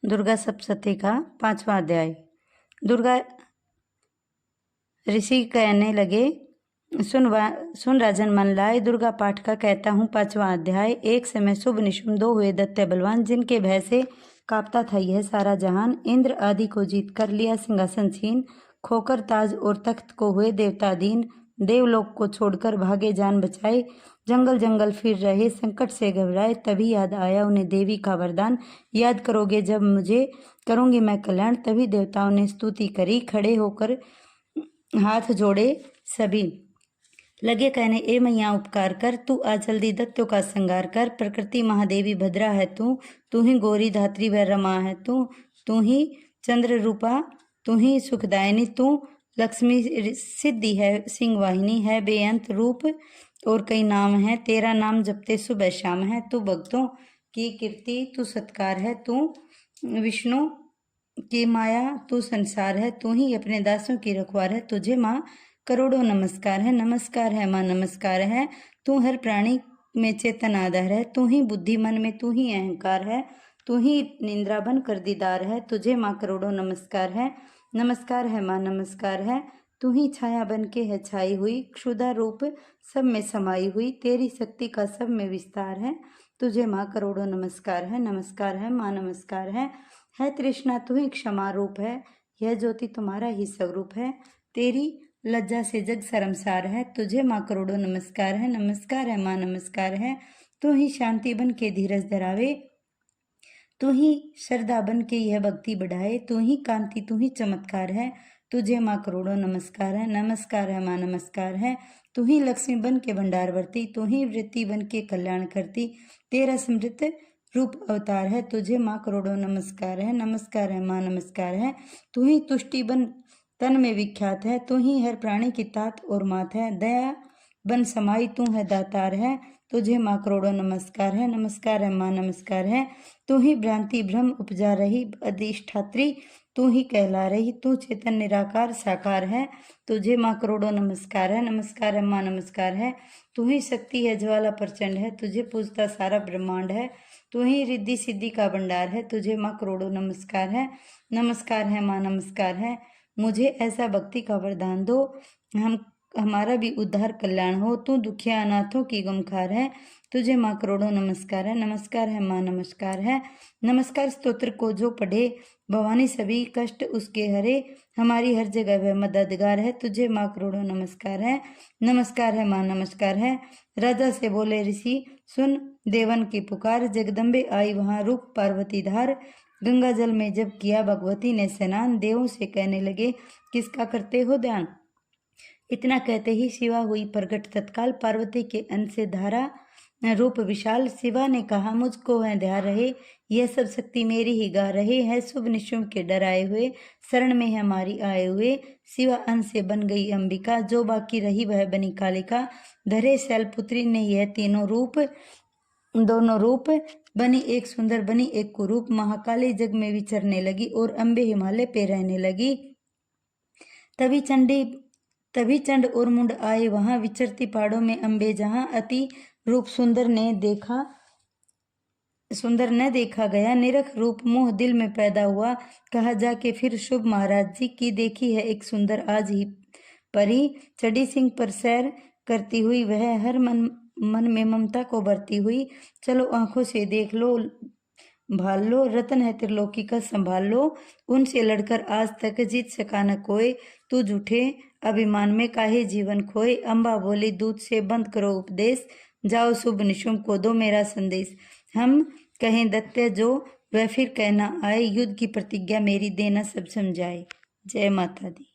दुर्गा सप्तशती का 5वां अध्याय। दुर्गा ऋषि कहने लगे, सुन राजन मन लाए। दुर्गा पाठ का कहता हूँ 5वां अध्याय। एक समय शुभ निशुम दो हुए दैत्य बलवान, जिनके भय से कांपता था यह सारा जहान। इंद्र आदि को जीत कर लिया सिंहासन छीन, खोकर ताज और तख्त को हुए देवताधीन। देवलोक को छोड़कर भागे जान बचाए, जंगल जंगल फिर रहे संकट से घबराए। तभी याद आया उन्हें देवी का वरदान, याद करोगे जब मुझे करूंगी मैं कल्याण। तभी देवताओं ने स्तुति करी, खड़े होकर हाथ जोड़े सभी, लगे कहने ए मैया उपकार कर। तू आ जल्दी दैत्यों का संगार कर। प्रकृति महादेवी भद्रा है तू ही गौरी धात्री व रमा है तू ही चंद्र रूपा, तू ही सुखदायिनी। तू लक्ष्मी सिद्धि है, सिंह वाहिनी है बेअंत रूप, और कई नाम है तेरा नाम जपते सुबह शाम है। तू भक्तों की कीर्ति, तू सत्कार है, तू विष्णु की माया, तू संसार है, तू ही अपने दासों की रखवार है। तुझे माँ करोड़ों नमस्कार है, नमस्कार है माँ नमस्कार है। तू हर प्राणी में चेतन आधार है, तू ही बुद्धि मन में, तू ही अहंकार है, तू ही निंद्रा बन कर दीदार है। तुझे माँ करोड़ों नमस्कार है, नमस्कार है माँ नमस्कार है। तू ही छाया बन के है छाई हुई, क्षुधा रूप सब में समाई हुई। तेरी शक्ति का सब में विस्तार है, तुझे माँ करोड़ों नमस्कार है माँ नमस्कार है तृष्णा तू ही क्षमा रूप है, यह ज्योति तुम्हारा ही स्वरूप है। तेरी लज्जा से जग शर्मसार है, तुझे माँ करोड़ों नमस्कार है माँ नमस्कार है। तू ही शांति बन के धीरज धरावे, तू ही श्रद्धा बन के यह भक्ति बढ़ाए। तू ही कांति, तू ही चमत्कार है, तुझे माँ करोड़ों नमस्कार है माँ नमस्कार है। तू ही लक्ष्मी बन के भंडार भरती, तू ही वृत्ति बन के कल्याण करती। तेरा समृद्ध रूप अवतार है, तुझे माँ करोड़ों नमस्कार है माँ नमस्कार है। तू ही तुष्टि बन तन में विख्यात है, तू ही हर प्राणी की तात और मात है। दया बन समाई तू है दातार है, तुझे माँ करोड़ों नमस्कार है माँ नमस्कार है। तू ही भ्रांति भ्रम उपजा रही अधिष्ठात्री, तू ही कहला रही, तू चेतन निराकार साकार है। तुझे माँ करोड़ों नमस्कार है माँ नमस्कार है। तू ही शक्ति है ज्वाला प्रचंड है, तुझे पूजता सारा ब्रह्मांड है। तू ही रिद्धि सिद्धि का भंडार है, तुझे माँ करोड़ों नमस्कार है माँ नमस्कार है। मुझे ऐसा भक्ति का वरदान दो, हमारा भी उद्धार कल्याण हो। तू दुखिया अनाथों की गमखार है, तुझे माँ करोड़ों नमस्कार है माँ नमस्कार है। नमस्कार स्तोत्र को जो पढ़े, भवानी सभी कष्ट उसके हरे। हमारी हर जगह वह मददगार है, तुझे माँ करोड़ों नमस्कार है माँ नमस्कार है। राजा से बोले ऋषि, सुन देवन की पुकार। जगदम्बे आई वहाँ रूप पार्वती धार, गंगा जल में जब किया भगवती ने स्नान। देवों से कहने लगे, किसका करते हो ध्यान। इतना कहते ही शिवा हुई प्रकट तत्काल, पार्वती के अंश से धारा रूप विशाल। शिवा ने कहा, मुझको वह ध्यान रहे, यह सब शक्ति मेरी ही गा रहे है। शुभ निशुम के डराए हुए, शरण में हमारी आए हुए। शिवा अंश से बन गई अंबिका, जो बाकी रही वह बनी कालिका। धरे शैलपुत्री ने यह तीनों रूप, दोनों रूप बनी एक सुंदर, बनी एक कुरूप। महाकाली जग में विचरने लगी, और अम्बे हिमालय पे रहने लगी। तभी चंड और मुंड आए वहां, विचरती पहाड़ों में अम्बे जहां। अति रूप सुंदर न देखा गया, निरख रूप मोह दिल में पैदा हुआ। कहा जाके फिर शुभ महाराज जी की, देखी है एक सुंदर आज ही परी। चढ़ी सिंह पर सैर करती हुई वह, हर मन में ममता को भरती हुई। चलो आंखों से देख लो भाल लो, रतन है त्रिलोकी का संभाल लो। उनसे लड़कर आज तक जीत सका न कोई, तू झूठे अभिमान में काहे जीवन खोए। अम्बा बोली दूध से बंद करो उपदेश, जाओ शुभ निशुम को दो मेरा संदेश। हम कहें दैत्य जो वह फिर कहना आए, युद्ध की प्रतिज्ञा मेरी देना सब समझाए। जय माता दी।